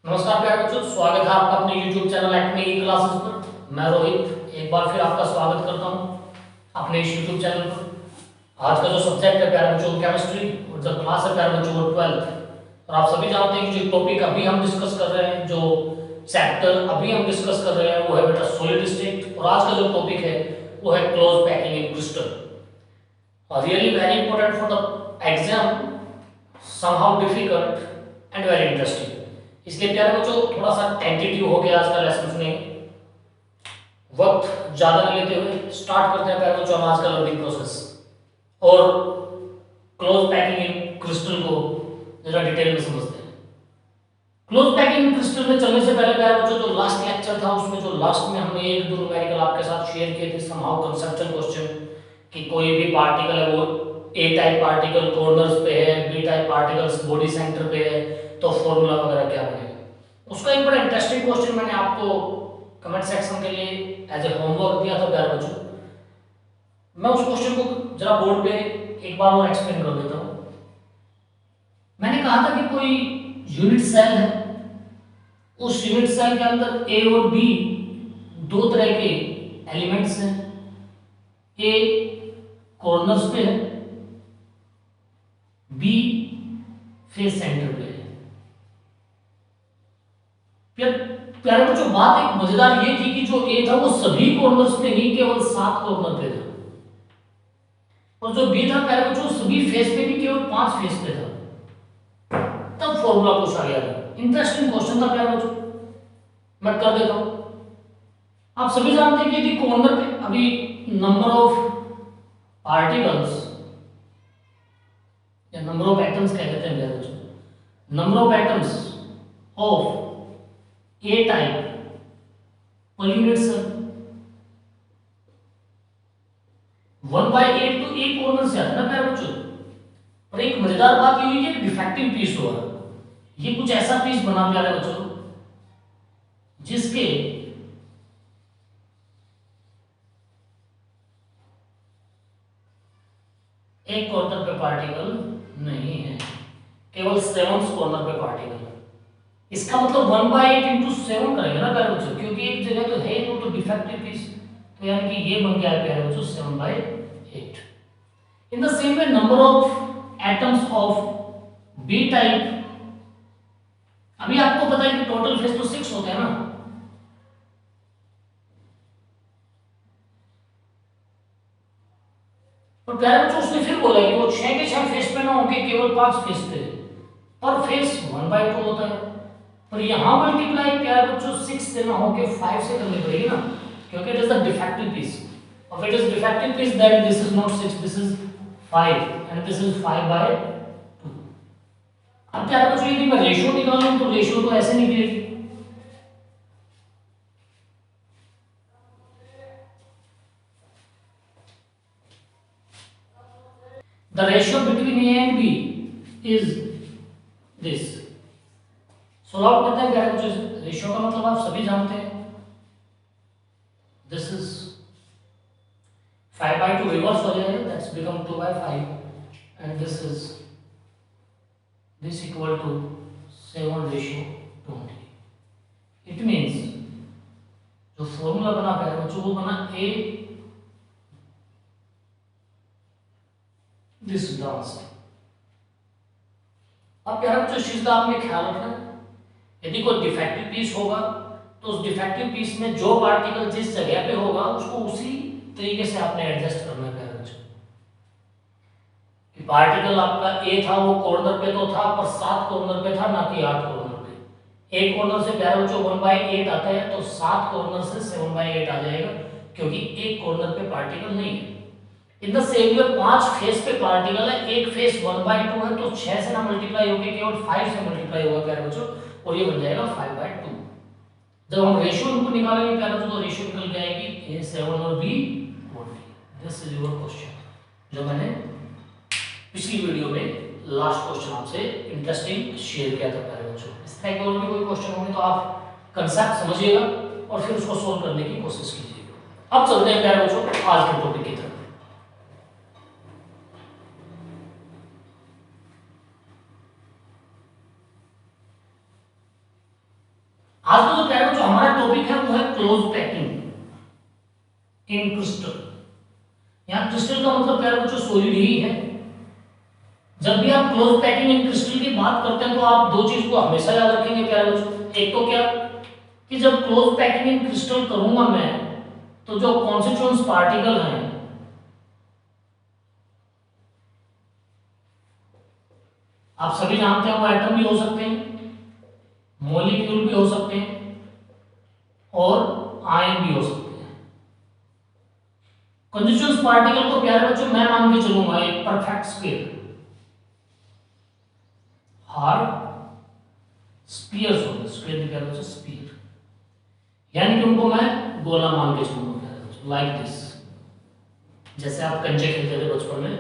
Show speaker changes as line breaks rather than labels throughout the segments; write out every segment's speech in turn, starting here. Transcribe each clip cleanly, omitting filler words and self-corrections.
नमस्कार प्यारे बच्चों, स्वागत है आपका अपने YouTube चैनल एक्मे क्लासेस पर। मैं रोहित एक बार फिर आपका स्वागत करता हूं अपने इस YouTube चैनल पर। आज का जो सब्जेक्ट है प्यारे बच्चों केमिस्ट्री और जो क्लास है प्यारे बच्चों वो 12th। और आप सभी जानते हैं कि जो टॉपिक अभी हम डिस्कस कर रहे हैं, जो चैप्टर अभी हम डिस्कस कर रहे हैं वो है बेटा सॉलिड स्टेट। और आज का जो टॉपिक है वो है close packing in crystal. Really very important for the exam, somehow difficult and very interesting। इसलिए प्यारे बच्चों थोड़ा सा टेंटेटिव हो गया आज का लेसन में, वक्त ज्यादा न लेते हुए स्टार्ट करते हैं प्यारे बच्चों हम आज का लर्निंग प्रोसेस। और क्लोज पैकिंग इन क्रिस्टल को जरा डिटेल में समझते हैं। क्लोज पैकिंग इन क्रिस्टल में चलने से पहले प्यारे बच्चों जो लास्ट लेक्चर था उसमें जो लास्ट में हमने एक दो न्यूमेरिकल आपके साथ शेयर किए थे, समहाउ कंसेप्चुअल क्वेश्चन कि कोई भी पार्टिकल है वो ए टाइप पार्टिकल कॉर्नर्स पे है, B type particles body centre पे है, तो फॉर्मूला वगैरह क्या बनेगा। उसका एक बड़ा इंटरेस्टिंग क्वेश्चन मैंने आपको कमेंट सेक्शन के लिए एज ए होमवर्क दिया था प्यारे बच्चों। मैं उस क्वेश्चन को जरा बोर्ड पे एक बार और एक्सप्लेन कर देता हूँ। मैंने कहा था कि कोई यूनिट सेल है, उस यूनिट सेल के अंदर ए और बी दो तरह के एलिमेंट्स हैं। ए कॉर्नर्स पे है, बी फेस सेंटर पे है। प्यारे बच्चों बात एक मजेदार ये थी कि जो ए था वो सभी कॉर्नर्स पे नहीं, केवल 7 कॉर्नर पे था। और जो बी था प्यारे बच्चों सभी फेस पे नहीं, केवल 5 फेस पे था। तब फॉर्मूला पूछा गया था। इंटरेस्टिंग क्वेश्चन था प्यारे बच्चों, मैं कर देता हूं। आप सभी जानते हैं कि यदि कॉर्नर पे अभी नंबर ऑफ पार्टिकल्स या नंबर ऑफ एटम्स कह देते हैं प्यारे बच्चों, number of atoms of A type पर यूनिट सेल 1/8 तो एक कॉर्नर से आता है ना प्यारे बच्चों। और एक मजेदार बात ये हुई कि डिफेक्टिव पीस हुआ, ये कुछ ऐसा पीस बना प्यारे बच्चों जिसके एक कॉर्नर पे पार्टिकल नहीं है, केवल 7 कॉर्नर पे पार्टिकल है। इसका मतलब 1/8 इंटू 7 करेंगे ना प्यारे बच्चों, क्योंकि एक जगह तो है तो डिफेक्टिव पीस, तो यानी कि ये बन गया है प्यारे बच्चों 7/8। In the same way number of atoms of B type, अभी आपको पता है कि टोटल फेस तो 6 होते हैं ना, पर प्यारे बच्चों उसने फिर बोला कि वो 6 के 6 फेस पे ना होंगे, केवल 5 फेस पे, पर फेस 1/2 होता है। पर यहां मल्टीप्लाई प्यारे बच्चों 6 से ना होके 5 से करनी पड़ेगी ना, क्योंकि it is the defective piece. If it is defective piece, then this is not 6, this is 5 and this is 5/2। अब प्यारे बच्चों यदि मैं रेशियो निकालूं तो रेशियो तो ऐसे निकलेगी, the ratio between A and B is this। Solve out करते हैं प्यारे बच्चों। रेशियो का मतलब आप सभी जानते हैं, दिस इज 5/2 रिवर्स हो जाएगा, that's become 2/5 and this is this equal to 7:20। It means जो फॉर्मूला बना प्यारे बच्चों वो बना A दिस डांस। अब प्यारे बच्चों इस चीज का आपने ख्याल रखना, यदि कोई डिफेक्टिव पीस होगा तो उस डिफेक्टिव पीस में जो पार्टिकल जिस जगह पे होगा उसको उसी तरीके से आपने एडजस्ट करना है प्यारे बच्चों। कि पार्टिकल आपका ए था वो कॉर्नर पे तो था, पर 7 कॉर्नर पे था, ना कि 8 कॉर्नर पे। एक कॉर्नर से प्यारे बच्चों 1/8 आता है, तो 7 कॉर्नर से 7/8 आ जाएगा, क्योंकि एक कॉर्नर पे पार्टिकल नहीं है। इन द सेम वे 5 फेस पे पार्टिकल है, एक फेस 1/2 है, तो 6 से ना मल्टीप्लाई होके केवल 5 से मल्टीप्लाई होगा प्यारे बच्चों, और ये बन जाएगा 5/2। जब हम रेशियो इनको निकालेंगे प्यारे बच्चों तो रेशियो निकल जाएगी A 7 और B 40। This is your question, जो मैंने पिछली वीडियो में लास्ट क्वेश्चन आपसे इंटरेस्टिंग शेयर किया था प्यारे बच्चों। इस तरह के और भी कोई क्वेश्चन होंगे तो आप कंसेप्ट समझिएगा और फिर उसको सोल्व करने की कोशिश कीजिएगा। अब चलते हैं प्यारे बच्चों आज के टॉपिक की तरफ। आज का जो प्यारे जो हमारा टॉपिक है वो है क्लोज पैकिंग इन क्रिस्टल। यहाँ क्रिस्टल का मतलब प्यारे बच्चों सॉलिड ही है। जब भी आप क्लोज पैकिंग इन क्रिस्टल की बात करते हैं तो आप दो चीज को हमेशा याद रखेंगे प्यारे बच्चों। एक तो क्या कि जब क्लोज पैकिंग इन क्रिस्टल करूंगा मैं तो जो कॉन्स्टिट्यूएंट्स पार्टिकल हैं आप सभी जानते हैं वो एटम भी हो सकते हैं, मॉलिक्यूल भी हो सकते हैं और आयन भी हो सकते हैं। कॉन्स्टिट्यूएंट्स पार्टिकल को प्यारे बच्चों मैं मान के चलूंगा एक परफेक्ट स्फीयर, हार्ड स्फीयर्स हो गए, स्फीयर प्यारे बच्चों स्फीयर, यानी कि उनको मैं गोला मान के चलूंगा प्यारे बच्चों लाइक दिस। जैसे आप कंचे खेलते थे बचपन में,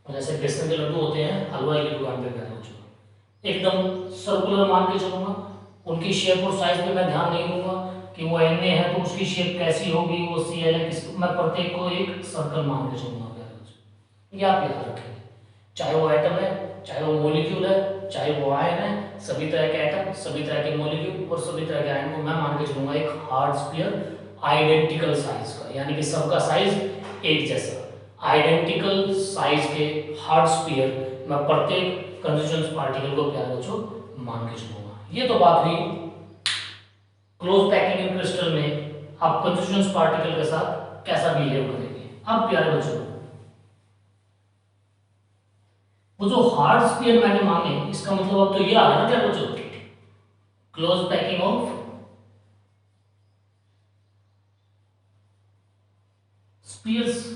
जैसे बेसन के लड्डू होते हैं हलवाई की दुकान पे प्यारे बच्चों, एकदम सर्कुलर मान के चलूंगा। उनकी शेप और साइज पे मैं ध्यान नहीं दूंगा कि वो एन ए है तो उसकी शेप कैसी होगी, वो सी एल है किस, मैं प्रत्येक को एक सर्कल मान के चलूंगा प्यारे बच्चों। ये आप याद रखेंगे, चाहे वो एटम है, चाहे वो मॉलिक्यूल है, चाहे वो आयन है, सभी तरह के एटम, सभी तरह के मॉलिक्यूल और सभी तरह के आयन को मैं मान के चलूंगा एक हार्ड स्फीयर आइडेंटिकल साइज का, यानी कि सबका साइज एक जैसा। आइडेंटिकल साइज के हार्ड स्फीयर मैं प्रत्येक कंस्टिट्यूएंट्स पार्टिकल को प्यारे बच्चों मान के चलूंगा। ये तो बात हुई क्लोज पैकिंग इन क्रिस्टल में आप कंस्टिट्यूएंट्स पार्टिकल के साथ कैसा बिहेव करेंगे। अब प्यारे बच्चों वो जो हार्ड स्फीयर मैंने मांगे इसका मतलब अब तो ये आ गया ना प्यारे बच्चों, क्लोज पैकिंग ऑफ स्फीयर्स।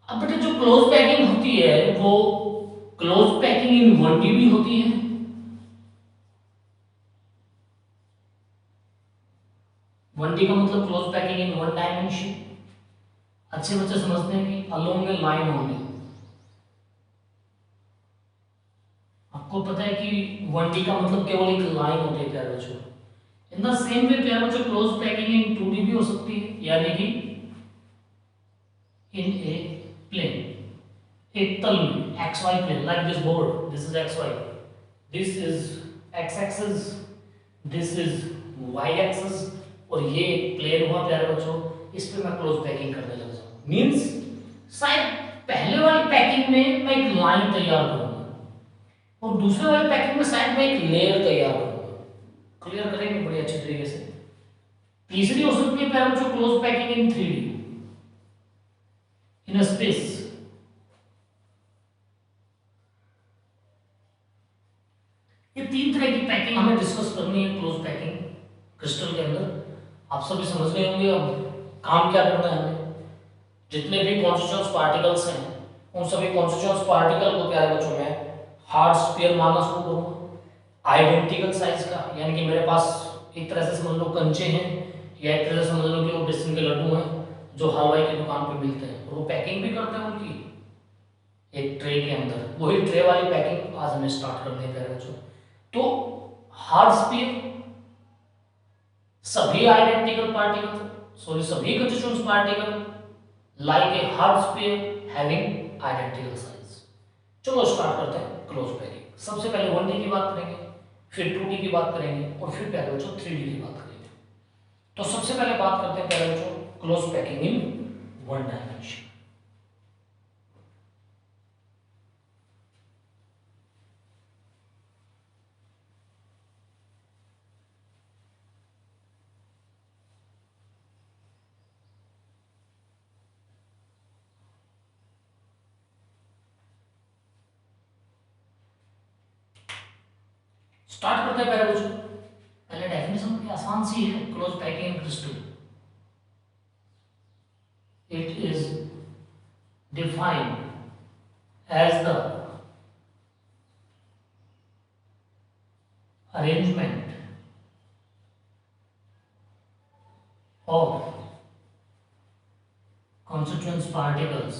अब बेटा जो क्लोज पैकिंग होती है वो क्लोज पैकिंग इन 1D भी होती है। 1D का मतलब क्लोज पैकिंग इन 1 डायमेंशन। अच्छे बच्चे समझते हैं कि अलोंग ए लाइन ओनली। आपको पता है कि 1D का मतलब केवल एक लाइन होती है प्यारे बच्चों। इन द सेम वे प्यारे बच्चों क्लोज पैकिंग इन 2D भी हो सकती है, यानी कि इन ए प्लेन, एक तल में X Y plane, like this board, this is X Y, this is X axis, this is Y axis, और ये एक प्लेन हुआ प्यारे बच्चों, इस पे मैं क्लोज पैकिंग करने लग जाऊं। मींस शायद पहले वाली पैकिंग में मैं एक लाइन तैयार करूंगा और दूसरे वाली पैकिंग में शायद मैं एक लेयर तैयार करूंगा। क्लियर करेंगे बड़ी अच्छी तरीके से। तीसरी हो सकती है प्यारे बच्चों close packing in 3D, in space. ये तीन तरह की पैकिंग हमें डिस्कस करनी है क्लोज पैकिंग क्रिस्टल के अंदर। आप सभी समझ गए होंगे अब काम क्या करना है हमें। जितने भी कॉन्स्टिट्यूएंट्स पार्टिकल्स हैं उन सभी कॉन्स्टिट्यूएंट्स पार्टिकल को प्यारे बच्चों में हार्ड स्फीयर मानना शुरू करूंगा आइडेंटिकल साइज का, यानी कि मेरे पास एक तरह से समझ लो कंचे हैं, या एक तरह से समझ लो कि वो बेसन के लड्डू हैं जो हलवाई की दुकान पे मिलते हैं और वो पैकिंग भी करते हैं उनकी एक ट्रे के अंदर। वही ट्रे वाली पैकिंग आज हमें स्टार्ट करनी है प्यारे बच्चों। तो हार्ड स्फीयर सभी आइडेंटिकल पार्टिकल, सॉरी सभी constituents particle like a hard sphere having identical size. चलो स्टार्ट करते हैं क्लोज पैकिंग। सबसे पहले 1D की बात करेंगे, फिर 2D की बात करेंगे और फिर प्यारे बच्चों 3D की बात करेंगे। तो सबसे पहले बात करते हैं प्यारे बच्चों close packing in 1 dimension. Start करते हैं प्यारे बच्चों। पहले डेफिनेशन की आसान सी है close packing in crystal. It is defined as the arrangement of constituent particles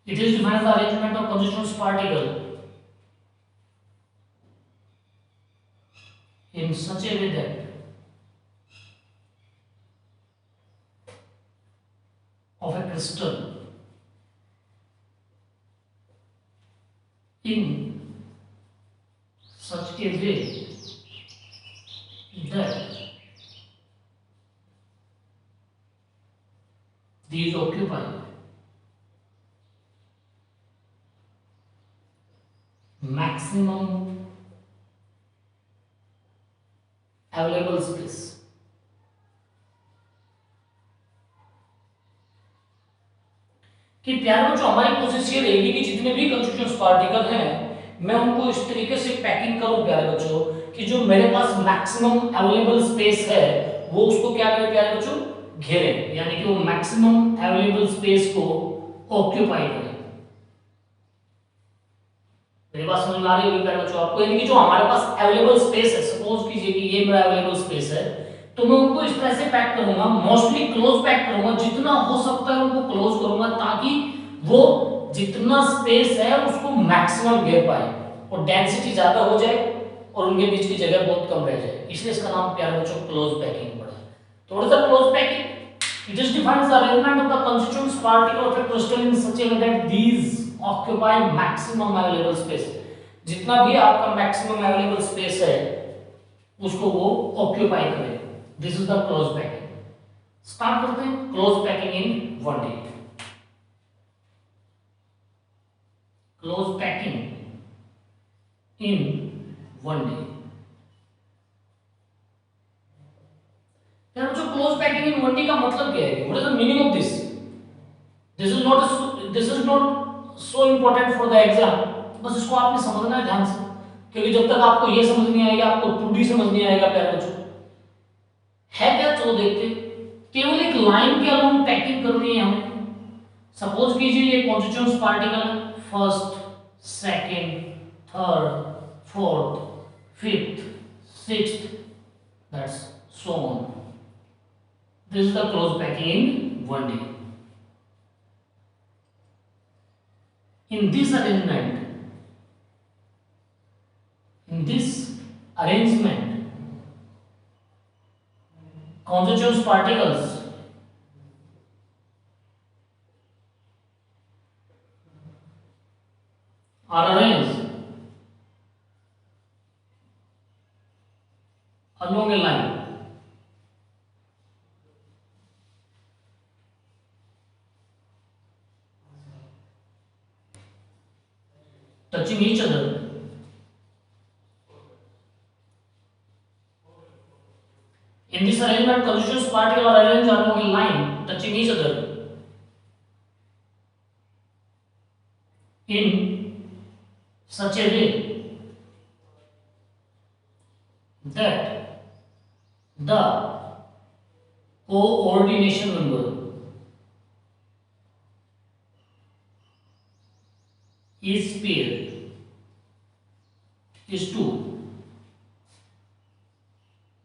It is defined as the arrangement of constituent particle in such a way that of a crystal in such a way that these occupy maximum available space. कि प्यारे बच्चों, हमारी कोशिश ये रहेगी कि जितने भी कंस्टिट्यूएंट्स पार्टिकल हैं मैं उनको इस तरीके से पैकिंग करूं प्यारे बच्चों कि जो मेरे पास मैक्सिमम अवेलेबल स्पेस है वो उसको क्या करे प्यारे बच्चों, घेरे, यानी कि वो मैक्सिमम अवेलेबल स्पेस को ऑक्यूपाई करे। मेरी बात समझ में आ रही होगी प्यारे बच्चों आपको, यानी कि जो हमारे पास अवेलेबल स्पेस है, सपोज कीजिए कि ये मेरा अवेलेबल स्पेस है, तो मैं उनको इस तरह से पैक करूंगा, मोस्टली क्लोज पैक करूंगा, जितना हो सकता है उनको क्लोज करूंगा ताकि वो जितना स्पेस है उसको मैक्सिमम घेर पाए और डेंसिटी ज्यादा हो जाए और उनके बीच की जगह बहुत कम रह जाए, इसलिए इसका नाम प्यारे बच्चों क्लोज पैकिंग पड़ा। तो what is the close packing? It just defines the arrangement of the constituent particle of a crystal in such a way that these occupy maximum available space. जितना भी आपका maximum available space है उसको वो occupy करे। This is the close packing. Start करते हैं close packing in 1D. Close packing in 1D. यार जो क्लोज पैकिंग इन 1D का मतलब क्या है? What is the meaning of this? This is not so important for the exam, बस इसको आपने समझना है ध्यान से, क्योंकि जब तक आपको ये समझ नहीं आएगा आपको 2D समझ नहीं आएगा प्यारे बच्चों। है क्या, चलो देखते। केवल एक लाइन के अलोंग पैकिंग करनी है हमें। सपोज कीजिए ये कॉन्स्टिट्यूएंट्स पार्टिकल है, first, second, third, fourth, fifth, sixth, that's so on. This is the close packing in 1D. In this arrangement, constituent particles are arranged along a line touching each other in this arrangement. Constituent particles are arranged along a line touching each other in such a way that the coordination number is pair is 2.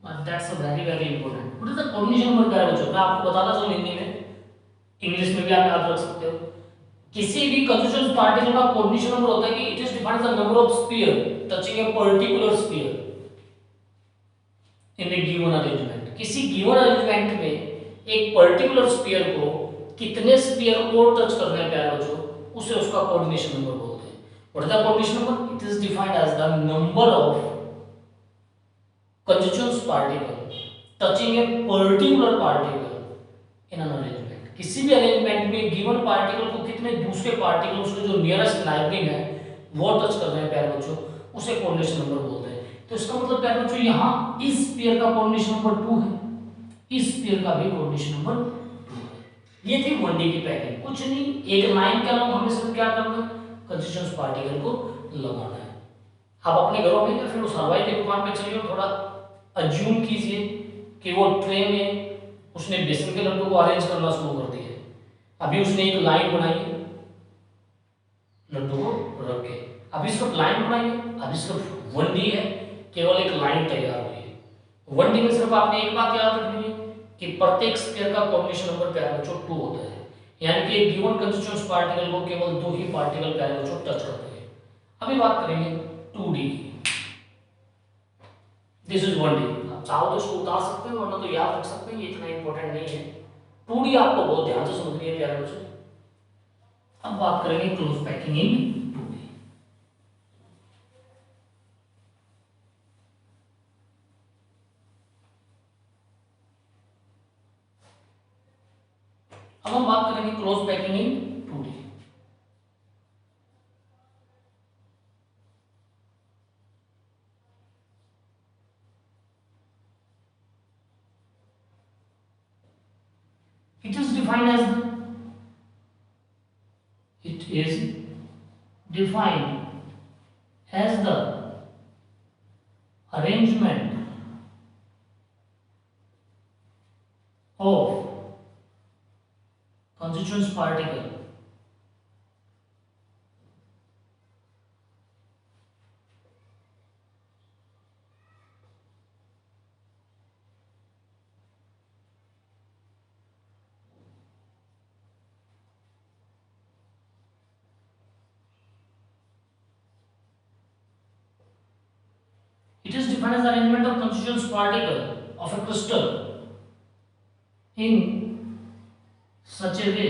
But that's a very important. What is the coordination number क्या है बच्चों? मैं आपको बताता चलूं हिंदी में, English में भी आप याद रख सकते हो। किसी भी कंस्टिट्यूएंट पार्टिकल का कोऑर्डिनेशन नंबर होता है कि it is defined the number of sphere touching a particular sphere in A given arrangement. किसी गिवन अरेंजमेंट में एक पर्टिकुलर स्फीयर को कितने स्फीयर को टच करना है प्यारे बच्चों, उसे उसका कोऑर्डिनेशन नंबर बोलते हैं। What is the coordination number? It is defined as the number of constituent particle touching a particular particle in an arrangement. किसी भी अरेंजमेंट में गिवन पार्टिकल को कितने दूसरे पार्टिकल उसके जो नियरेस्ट नाइबरिंग है वो टच कर रहे हैं प्यारे बच्चों, उसे कोऑर्डिनेशन नंबर बोलते हैं। तो इसका मतलब प्यारे बच्चों यहाँ इस पेयर का कोऑर्डिनेशन नंबर 2 है, इस पेयर का भी कोऑर्डिनेशन नंबर 2 है। ये थी 1D की पैकिंग। कुछ नहीं, एक लाइन के अलावा हमें सिर्फ क्या करना है, कंस्टिट्यूएंट पार्टिकल को लगाना है। आप अपने घरों में या फिर उस हलवाई की दुकान पे चलिए, थोड़ा अज्यूम कीजिए कि वो ट्रे में उसने बेसन के लड्डू को अरेंज करना शुरू कर दिया। अभी उसने एक लाइन बनाई है, लड्डू को रख के, अभी सिर्फ लाइन बनाई है, अभी सिर्फ 1D है, केवल एक लाइन तैयार हुई है। 1D में सिर्फ आपने एक बात याद रखनी है कि प्रत्येक स्क्वायर का कोऑर्डिनेशन नंबर प्यारे बच्चों 2 होता है। यानी कि एक गिवन कंस्टिट्यूएंट पार्टिकल को केवल दो ही पार्टिकल प्यारे बच्चों टच करते हैं। अभी बात करेंगे 2D की। This is 1D। आप चाहो तो इसको उतार सकते हो वरना तो याद रख सकते हैं, ये इतना इंपॉर्टेंट नहीं है। 2D आपको बहुत ध्यान से समझनी है प्यारे बच्चों। अब बात करेंगे क्लोज पैकिंग इन 2D। अब हम बात करेंगे close packing in 2D। It is defined as the arrangement of constituent particle It is defined as the arrangement of constituent particle of a crystal in such a way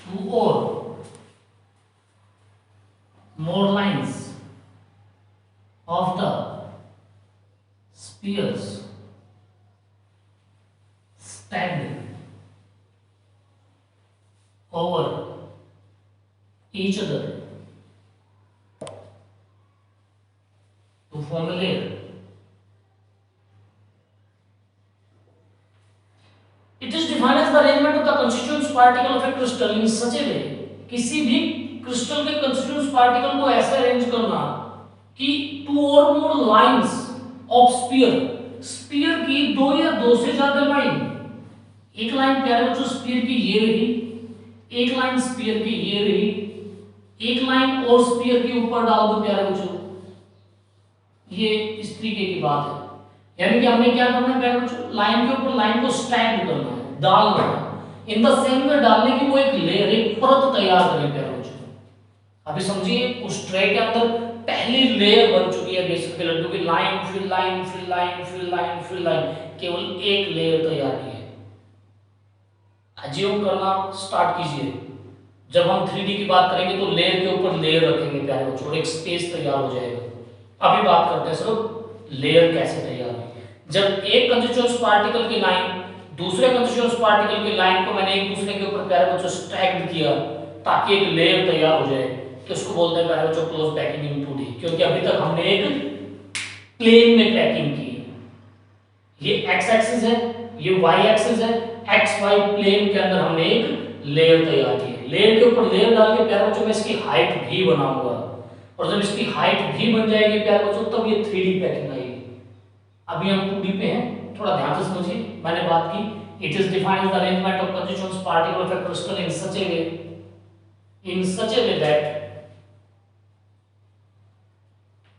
two or more lines of the spheres stacked over each other to form a layer. It is defined as the arrangement of the constituent particle of a crystal in such a way, किसी भी crystal के constituent particle को ऐसे arrange करना कि two or more lines of sphere की दो या दो से ज्यादा लाइन, एक लाइन प्यारे बच्चों स्फीयर की ये रही, एक लाइन स्फीयर की ये रही, एक लाइन और स्फीयर के ऊपर डाल दो प्यारे बच्चों, ये इस तरीके की बात है। यानी कि हमने क्या करना है प्यारे बच्चों, लाइन के ऊपर लाइन को स्टैक करना है, डालना है। इन द सेम वे डालने की वो एक लेयर, एक परत तैयार करें प्यारे बच्चों। अभी समझिए उस ट्रे के अंदर पहली लेयर बन चुकी है बेसन के लड्डू की, लाइन फिर लाइन फिर लाइन फिर लाइन फिर लाइन, केवल एक लेयर तैयार की है। अज्यूम करना स्टार्ट कीजिए, जब हम 3D की बात करेंगे तो लेयर के ऊपर लेयर रखेंगे प्यारे बच्चों और एक स्पेस तैयार हो जाएगा। अभी बात करते हैं सिर्फ लेयर कैसे तैयार हुई। जब एक कंस्टिट्यूएंट पार्टिकल की लाइन दूसरे कंस्टिट्यूएंट पार्टिकल की लाइन को मैंने एक दूसरे के ऊपर प्यारे बच्चों स्टैक्ड किया ताकि एक लेयर तैयार हो जाए, तो इसको बोलते हैं प्यारे बच्चों क्लोज पैकिंग इन 2D। क्योंकि अभी तक हमने एक प्लेन में पैकिंग की, ये x एक्सिस है, ये y एक्सिस है, एक्स वाई प्लेन के अंदर हमने एक लेयर तैयार की है। लेयर के ऊपर लेयर डाल के प्यारे बच्चों में इसकी हाइट भी बनाऊंगा, और जब इसकी हाइट भी बन जाएगी प्यारे बच्चों तब ये 3D पैकिंग आएगी। अभी हम 2D पे हैं, थोड़ा ध्यान से समझिए। मैंने बात की it is defined the arrangement of constituent particle of a crystal in such A way that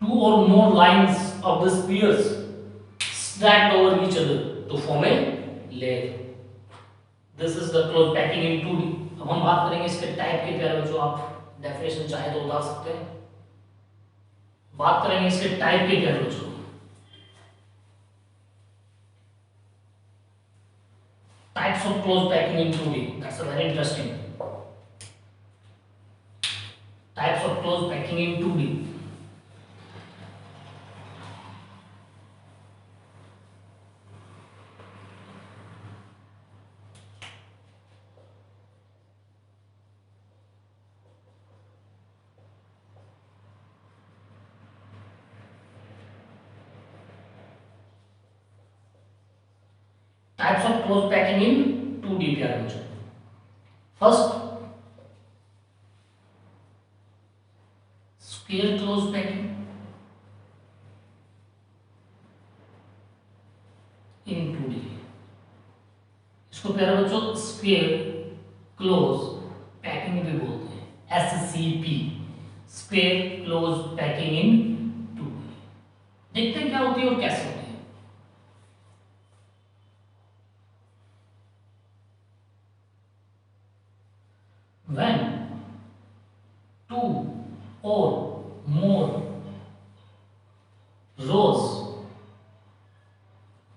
two or more lines of the spheres stacked over each other to form a layer. This is the close packing in 2D. अब हम बात करेंगे इसके type के प्यारे बच्चों, आप definition चाहे तो उतार सकते हैं। बात करेंगे इसके टाइप के प्यारे बच्चों। Types of close packing in 2D. That's a very interesting. Types of close packing in 2D. Types of close packing in 2D प्यारे बच्चों। First sphere close packing in 2D। इसको प्यारे बच्चों स्फीयर क्लोज पैकिंग भी बोलते हैं, SCP, sphere close packing in 2D। देखते हैं क्या होती है और कैसे होती है।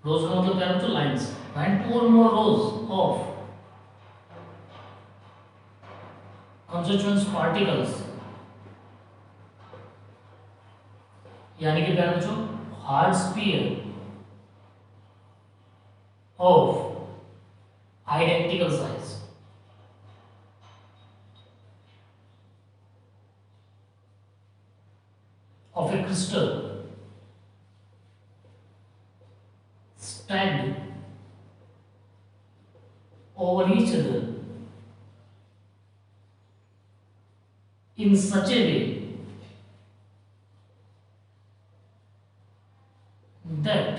रोज का मतलब क्या है बच्चों, लाइंस। व्हेन टू और मोर रोज ऑफ constituent particles, यानी कि प्यारे बच्चों hard sphere of identical size of a crystal stacked over each other in such a way that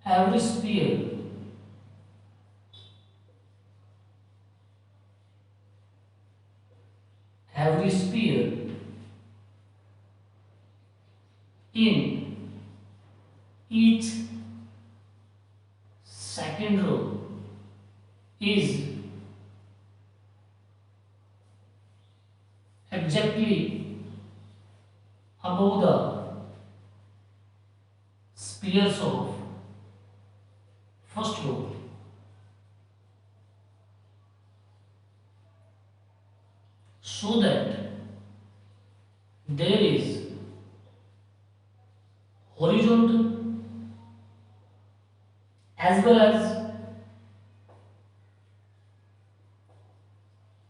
every sphere in each second row is exactly above the spheres of first row, so that there is horizontal as well as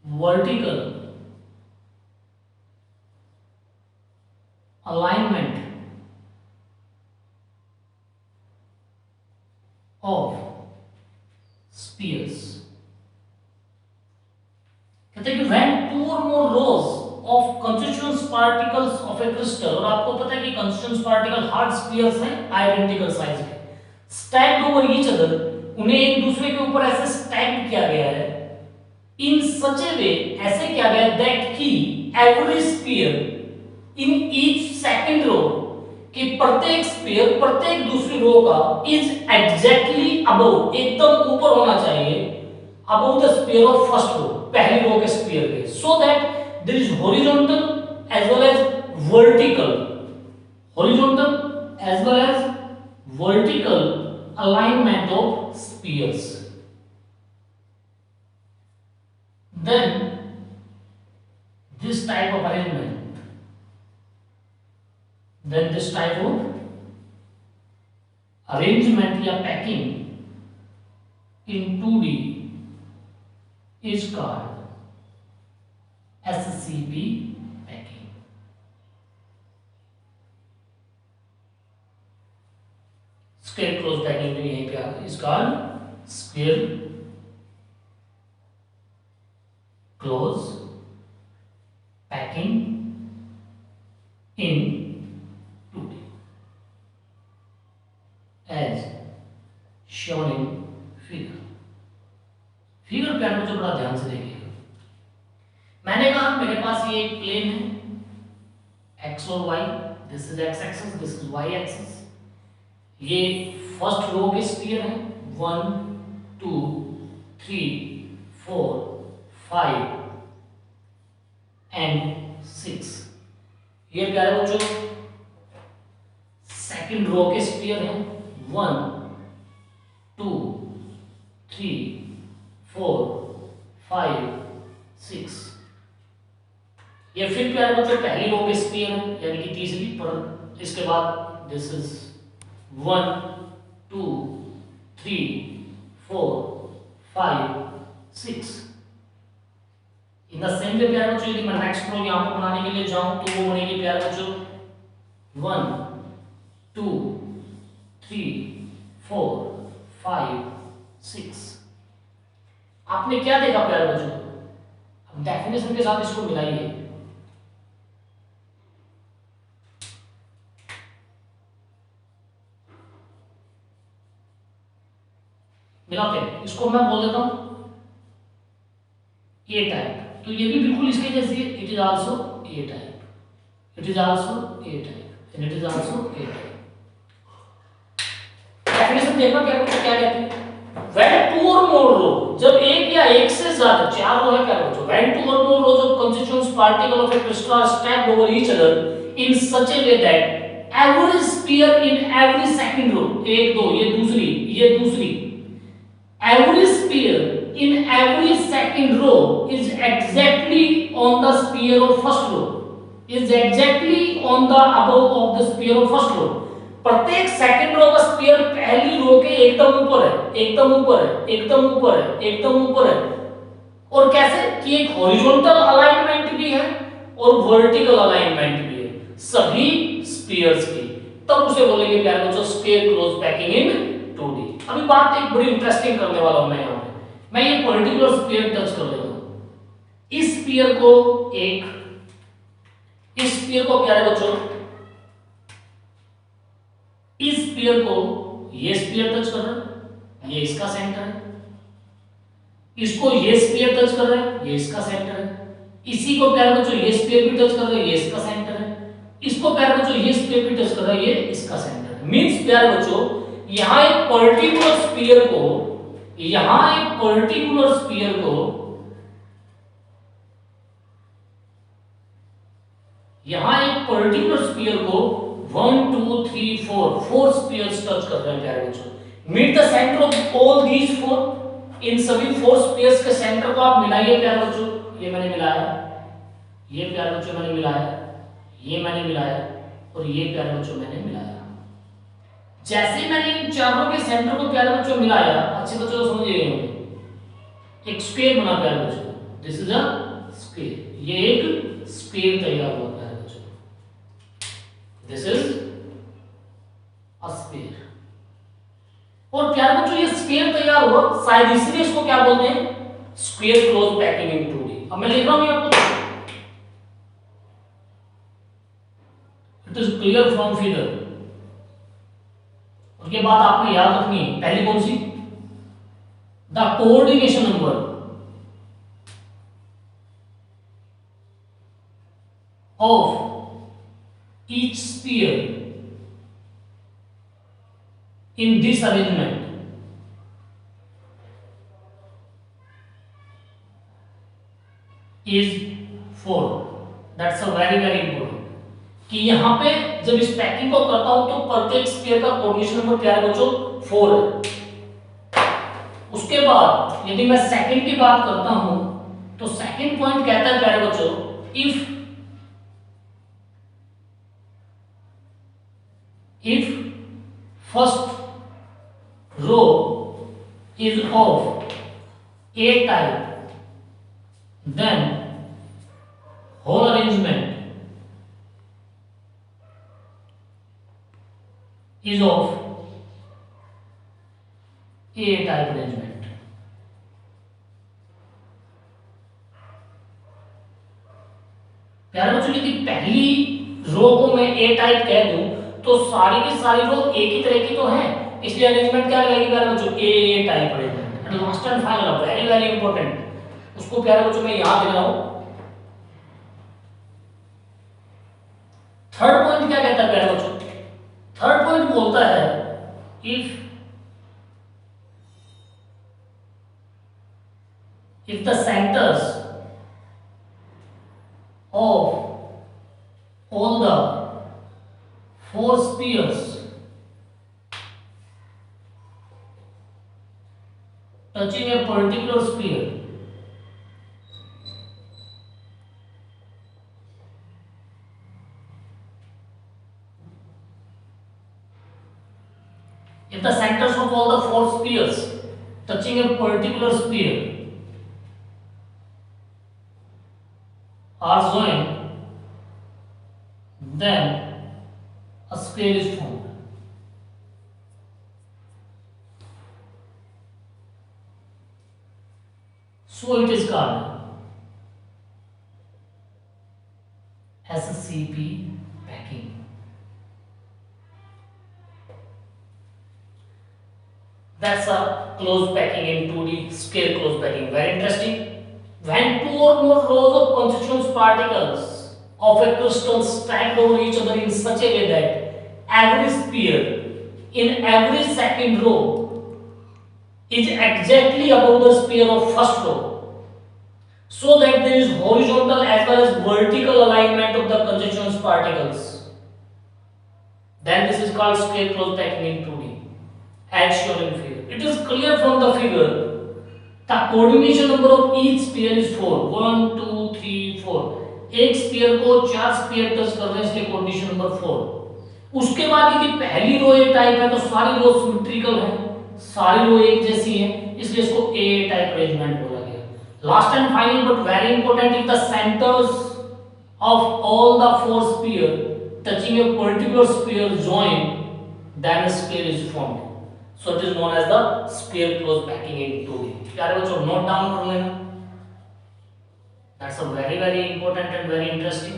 vertical alignment of spheres। कहते हैं कि when two or more rows of constituent particles of a crystal, और आपको पता है कि constituent particle hard spheres हैं identical size के, stacked over each other, उन्हें एक दूसरे के ऊपर ऐसे stacked किया गया है in such a way, ऐसे किया गया that कि every sphere in each second row, कि प्रत्येक स्फीयर प्रत्येक दूसरी रो का is exactly above, एकदम ऊपर होना चाहिए above the sphere of first row, पहली रो के स्फीयर के, so that there is horizontal as well as vertical alignment of spheres। Then this type of arrangement, या packing in 2D is called SCP packing। Square close packing में यहीं पे आ गया, is called square close packing in 2D as shown in figure। Figure plan में जो बड़ा ध्यान से देखिएगा, मैंने कहा मेरे पास ये एक प्लेन है x और y, this is x axis, this is y axis. ये फर्स्ट रो के स्फीयर है 1 2 3 4 5 एंड 6। ये क्या है बच्चों, सेकंड रो के स्फीयर है 1 2 3 4 5 6। ये फिर क्या है बच्चों, पहली रो के स्फीयर है यानी कि तीसरी, पर इसके बाद this is 1 2 3 4 5 6। In the same वे प्यारे बच्चों, यदि मैं नेक्स्ट रो यहां पर बनाने के लिए जाऊं तो वो बनेगी प्यारे बच्चों 1 2 3 4 5 6। आपने क्या देखा प्यारे बच्चों, अब डेफिनेशन के साथ इसको मिलाइए। मिलाते हैं इसको, मैं बोल देता हूं ए टाइप, तो ये भी बिल्कुल इसके जैसे, it is also a type, it is also a type and it is also a type. Definition देखना क्या कहते हैं, when two or more row, जब एक या एक से ज्यादा, चार रो है क्या बच्चों, when two or more rows of constituent particles of a crystal are stacked over each other in such a way that every sphere in every second row, एक दो, ये दूसरी, ये दूसरी, every sphere in every second row is exactly on the sphere of first row, is exactly on the above of the sphere of first row. प्रत्येक second row का sphere पहली रो के एकदम ऊपर है, एकदम ऊपर है, एकदम ऊपर है, एकदम ऊपर है। और कैसे कि एक हॉरिजॉन्टल अलाइनमेंट भी है और वर्टिकल अलाइनमेंट भी है सभी स्फीयर्स की, तब उसे बोलेंगे प्यारे बच्चों sphere close packing in 2D। अभी बात एक बड़ी इंटरेस्टिंग करने वाला हूं मैं यहां पे, मैं ये पर्टिकुलर स्फीयर टच कर लेता हूं। इस स्फीयर को इस स्फीयर को प्यारे बच्चों, इस स्फीयर को ये स्फीयर टच कर रहा है, ये इसका सेंटर है। इसको ये स्फीयर टच कर रहा है, ये इसका सेंटर है। इसी को प्यारे बच्चों ये स्फीयर भी टच कर रहा है, ये इसका सेंटर है। इसको प्यारे बच्चों ये स्फीयर भी टच कर रहा है, ये इसका सेंटर है। मींस प्यारे बच्चों यहां एक पर्टिकुलर स्फीयर को, यहां एक पर्टिकुलर स्फीयर को, यहां एक पर्टिकुलर स्फीयर को 1 2 3 4 4 स्फीयर्स टच कर रहे हैं प्यारे बच्चों। Meet the centre of all these 4, इन सभी 4 स्फीयर्स के सेंटर को आप मिलाइए प्यारे बच्चों। ये मैंने मिलाया, ये प्यारे बच्चों मैंने मिलाया, ये मैंने मिलाया और ये प्यारे बच्चों मैंने मिलाया। जैसे मैंने इन चारों के सेंटर को प्यारे बच्चों मिलाया, अच्छे बच्चों समझ गए होंगे, एक स्क्वायर बना प्यारे बच्चों। दिस इज अ स्क्वायर, ये एक स्क्वायर तैयार हुआ प्यारे बच्चों। This is a square. और प्यारे बच्चों ये स्क्वायर तैयार हुआ, शायद इसलिए इसको क्या बोलते हैं, square close packing in 2D। अब मैं लिख रहा हूं आपको, it is clear from figure. उसके बाद आपको याद रखनी है पहली कौन सी, the coordination number of each sphere in this arrangement is 4। That's a very very important कि यहां पे जब इस पैकिंग को करता हूं तो प्रत्येक स्फीयर का कोऑर्डिनेशन नंबर प्यारे बच्चों 4 है। उसके बाद यदि मैं सेकंड की बात करता हूं तो सेकंड पॉइंट कहता है प्यारे बच्चों, if first row is of A type, then whole arrangement is of A type arrangement। प्यारे बच्चों यदि पहली रो को मैं A टाइप कह दूं तो सारी की सारी रो एक ही तरह की तो है, इसलिए अरेंजमेंट क्या लगेगी प्यारे बच्चों, A type arrangement. And last and final very very important, उसको प्यारे बच्चों मैं यहां दे रहा हूं। थर्ड पॉइंट क्या कहता है प्यारे बच्चों, थर्ड पॉइंट बोलता है if the centers of all the 4 spheres touching a particular sphere if the centers of all the 4 spheres touching a particular sphere are joined, then a sphere is formed। So it is called SCP packing। That's a close packing in 2D, scale close packing, very interesting। When 2 or more rows of constituent particles of a crystal stacked over each other in such a way that every sphere in every second row is exactly above the sphere of first row, so that there is horizontal as well as vertical alignment of the constituent particles, Then this is called square close packing in 2D, as shown in figure. It is clear from the figure the coordination number of each sphere is 4. 1 2 3 4, एक sphere को 4 sphere touch कर रहे हैं, इसलिए coordination number 4। उसके बाद यदि पहली रो ए टाइप है तो सारी रो सिमेट्रिकल है, सारी रो एक जैसी है, इसलिए इसको ए टाइप अरेंजमेंट बोला गया। Last and final but very important, if the centres of all the 4 sphere touching a particular sphere join, then a sphere is formed, so it is known as the sphere close packing in 2D। प्यारे बच्चों note down कर लेना, that's a very important and very interesting,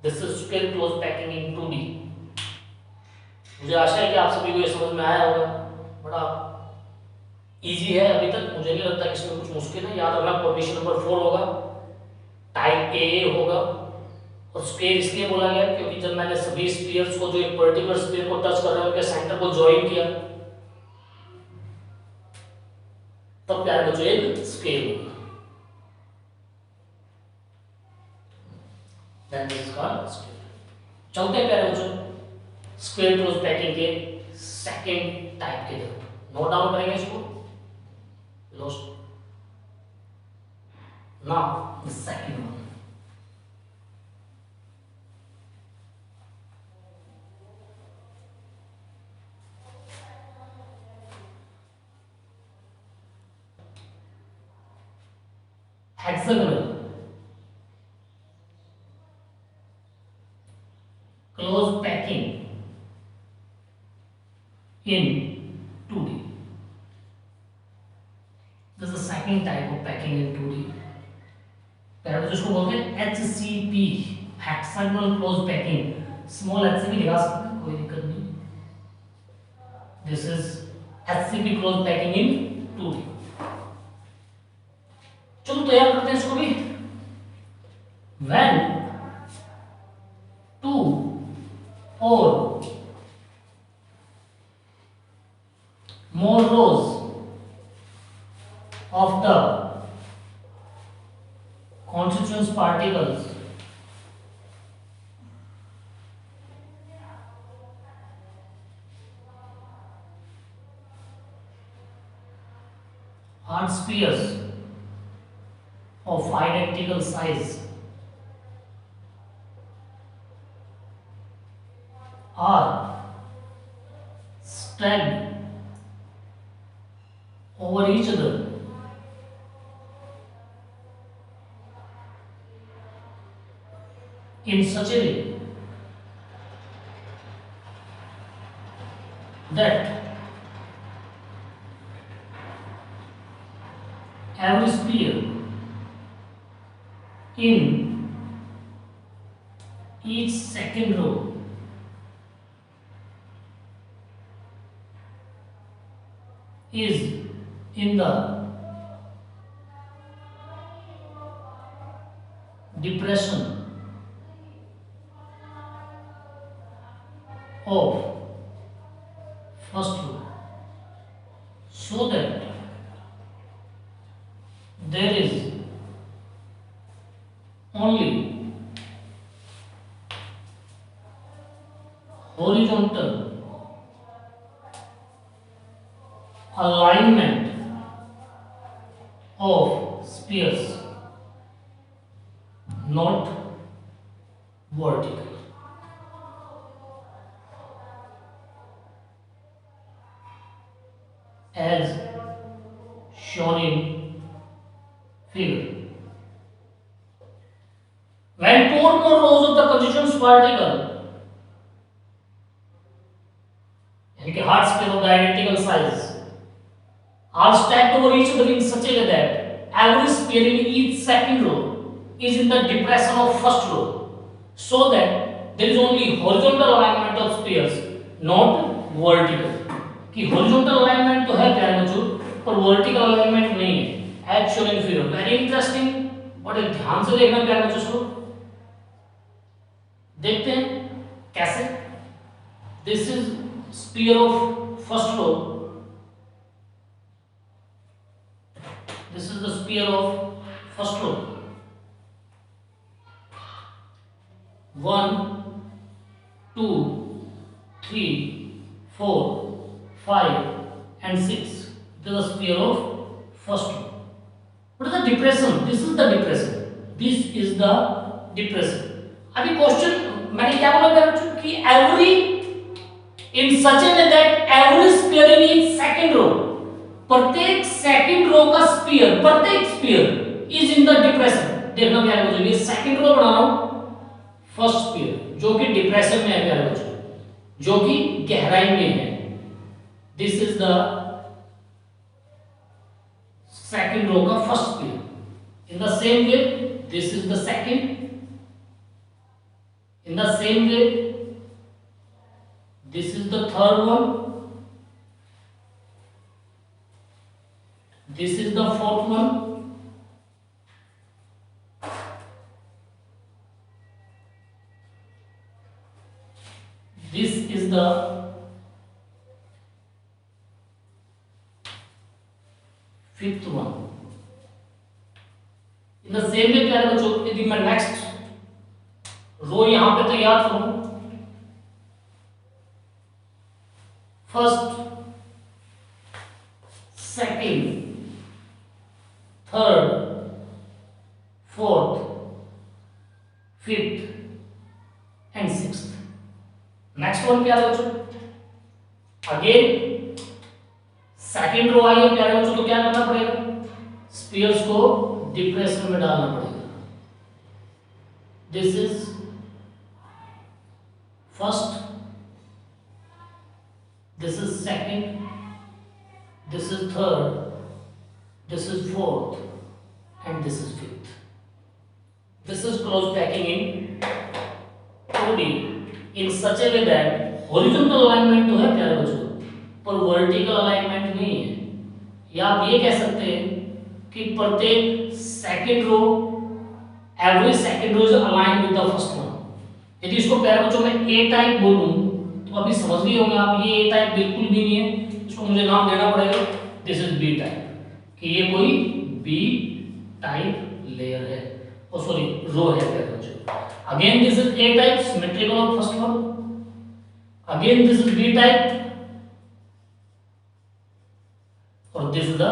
this is sphere close packing in 2D। मुझे आशा है कि आप सभी को ये समझ में आया होगा, बड़ा इजी है अभी तक, मुझे नहीं लगता कि इसमें कुछ मुश्किल है। याद रखना कोऑर्डिनेशन नंबर 4 होगा, टाइप ए होगा, और स्फीयर इसलिए बोला गया क्योंकि जब मैंने सभी स्फीयर्स को जो एक पर्टिकुलर स्फीयर को टच कर रहे हैं उनके सेंटर को ज्वाइन किया तब प्यारे बच्चों एक स्फीयर होगा। चलते हैं प्यारे बच्चों स्क्वायर क्लोज पैकिंग के सेकंड टाइप के तरफ, नोट डाउन करेंगे इसको। Now the second one, hexagonal close packing in 2D। This is the second type of packing in 2D। जिसको बोलते हैं HCP, hexagonal close packing, small h से भी लिखा सकते हैं, कोई दिक्कत नहीं। This is HCP close packing in 2D। चलो तैयार करते हैं इसको भी। When 2 or more rows of the constituent particles are spheres of identical size are stacked over each other in such a way that every sphere in each second row is in the depression of first row, so that there is only horizontal alignment of spheres, not vertical। As shown in figure, when 2 or more rows of the constituent particle, यानी कि hard sphere of the identical size, are stacked over each other in such a way that every sphere in each second row is in the depression of first row, so that there is only horizontal alignment of spheres, not vertical। कि horizontal alignment तो है प्यारे बच्चों, पर vertical alignment नहीं है, as shown in figure. Very interesting, बड़े ध्यान से देखना प्यारे बच्चों इसको। देखते हैं कैसे। This is sphere of first row, this is the sphere of first row, 1 2 3, 4, 5 and 6. This is the sphere of first one. What is the depression? This is the depression. This is the depression. अभी question मैंने क्या बोला बच्चों कि every in such a way that every sphere in each second row, प्रत्येक second row का sphere, प्रत्येक sphere is in the depression. देखना प्यारे बच्चों, ये सेकंड रो बना रहा हूं, फर्स्ट स्फीयर जो कि डिप्रेशन में है प्यारे बच्चों, जो कि गहराई में है. This is the second row का first sphere. In the same way this is the second. In the same way this is the third one. This is the fourth one. This is the fifth one. In the same way प्यारे बच्चों, यदि मैं next row यहां पे तैयार करूं, first, second, third, fourth, fifth and sixth. Next one क्या है बच्चों? अगेन सेकंड रो आई है प्यारे बच्चों, तो क्या करना पड़ेगा? स्फीयर्स को डिप्रेशन में डालना पड़ेगा. This is first, this is second, this is third, this is fourth, and this is fifth. This is close packing in 2D in such a way that horizontal alignment तो है प्यारे बच्चों, पर vertical alignment नहीं है. या आप ये कह सकते हैं कि प्रत्येक second row, every second row is aligned with the first one. यदि इसको प्यारे बच्चों मैं A type बोलूं तो अभी समझ गए होंगे आप, ये A type बिल्कुल भी नहीं है, इसको मुझे नाम देना पड़ेगा. This is B type, कि ये कोई बी टाइप लेयर है, ओ सॉरी रो है प्यारे बच्चों. Again this is A type symmetrical of first one. Again this is B type, और this is the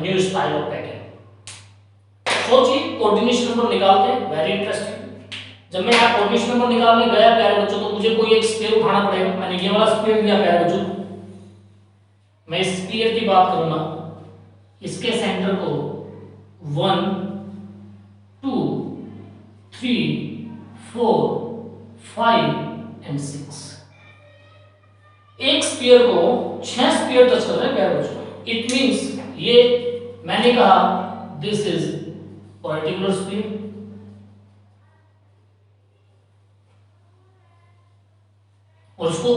new style of packing. सोचिए कोऑर्डिनेशन नंबर निकालते हैं, वेरी इंटरेस्टिंग. जब मैं यहाँ कोऑर्डिनेशन नंबर निकालने गया प्यारे बच्चों, तो मुझे कोई एक स्फीयर उठाना पड़ेगा. मैंने ये वाला स्फीयर लिया प्यारे बच्चों. मैं इस स्फीयर की बात करूंगा, इसके सेंटर को 1, 2, 3, 4, 5 एंड 6. एक स्फीयर को 6 स्फीयर टच कर रहे हैं प्यारे बच्चों. इट मींस ये मैंने कहा दिस इज पर्टिकुलर स्फीयर, और उसको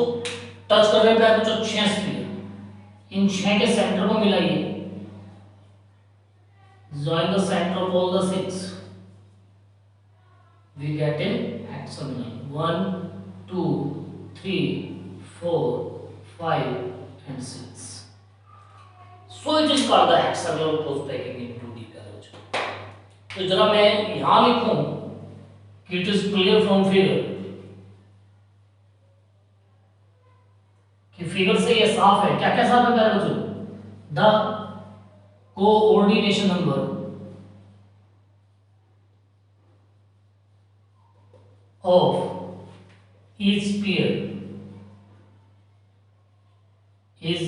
टच कर रहे हैं प्यारे बच्चों 6 स्फीयर. इन 6 के सेंटर को मिलाइए, join the center of all the 6, we get a hexagonal. 1, 2, 3, 4, 5 and 6. So it is called the hexagonal close packing in 2D carriage. तो जरा मैं यहाँ लिखूं कि it is clear from figure, कि फिगर से ये साफ है. क्या क्या साफ है प्यारे बच्चों? The coordination number of each sphere is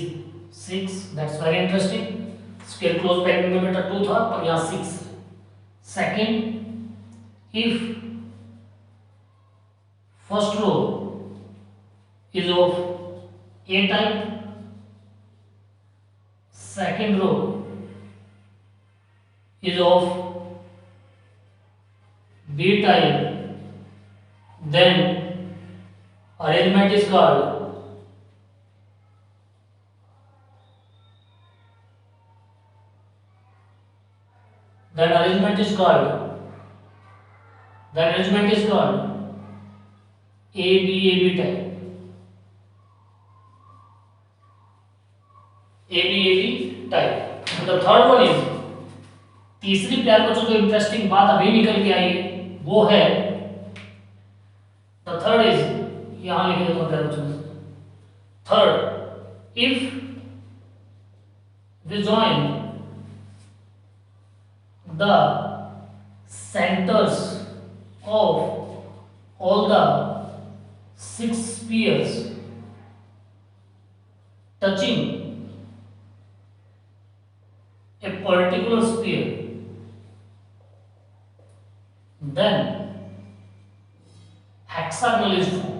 6. That's very interesting. Sphere close packing में बेटा 2 था, पर यहाँ 6. Second, if first row is of A type, second row is of B type, then arrangement is called AB type. AB type. And the third one is, तीसरी प्यार बच्चों जो interesting बात अभी निकल के आई है वो है, the third is यहां लिख देता हूं प्यारे बच्चों। Third, if we join the centers of all the 6 spheres touching a particular sphere, then hexagonal is formed.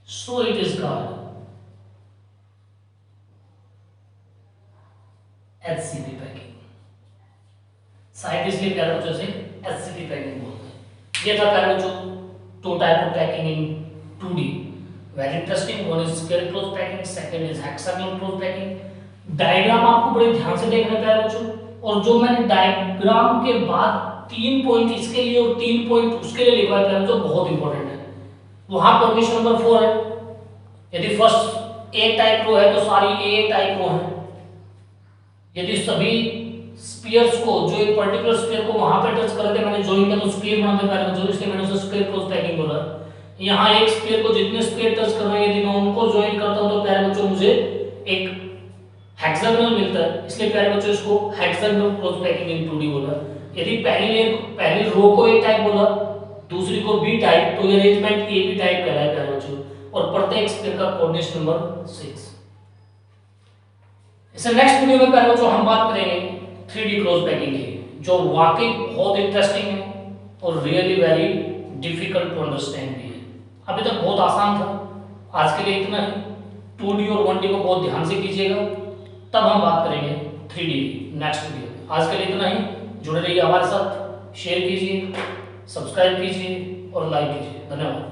So it is called HCP packing. शायद इसलिए प्यारे बच्चों से HCP पैकिंग बोलते हैं। ये था प्यारे बच्चों two type of packing in 2D, very interesting. One is square close packing, second is hexagonal close packing. Diagram आपको बड़े ध्यान से देखना है प्यारे बच्चों, और जो मैंने डायग्राम के बाद 3 पॉइंट इसके लिए और 3 पॉइंट उसके लिए लिखा है प्यारे बच्चों, बहुत इंपॉर्टेंट है। वहां परमिशन नंबर 4 है। यदि फर्स्ट ए टाइप रो है तो सारी ए टाइप रो है। यदि सभी स्फीयर्स को, जो एक पर्टिकुलर स्फीयर को वहां पे टच करते मैंने ज्वाइन किया तो स्फीयर बनाते प्यारे बच्चों, इसलिए मैंने उसे स्क्वायर क्लोज पैकिंग बोला। यहां एक स्फीयर को जितने स्फीयर टच कर रहे हैं यदि मैं उनको ज्वाइन करता हूं तो प्यारे बच्चों मुझे एक हेक्सागोनल मिलता है, इसलिए प्यारे बच्चों इसको hexagonal close packing in 2D बोला। यदि पहली रो को ए टाइप बोला, दूसरी को बी टाइप, तो ये अरेंजमेंट ए बी टाइप कहलाएगा प्यारे बच्चों। और प्रत्येक स्फीयर का कोऑर्डिनेट नंबर 6। इससे नेक्स्ट वीडियो में प्यारे बच्चों हम बात करेंगे 3D क्लोज पैकिंग की, जो वाकई बहुत इंटरेस्टिंग है और really very difficult to understand भी है। अभी तक बहुत आसान था, आज के लिए इतना ही। 2D और 1D को बहुत ध्यान से कीजिएगा, तब हम बात करेंगे 3D नेक्स्ट वीडियो में। आज के लिए इतना ही। जुड़े रहिए हमारे साथ, शेयर कीजिए, सब्सक्राइब कीजिए और लाइक कीजिए। धन्यवाद।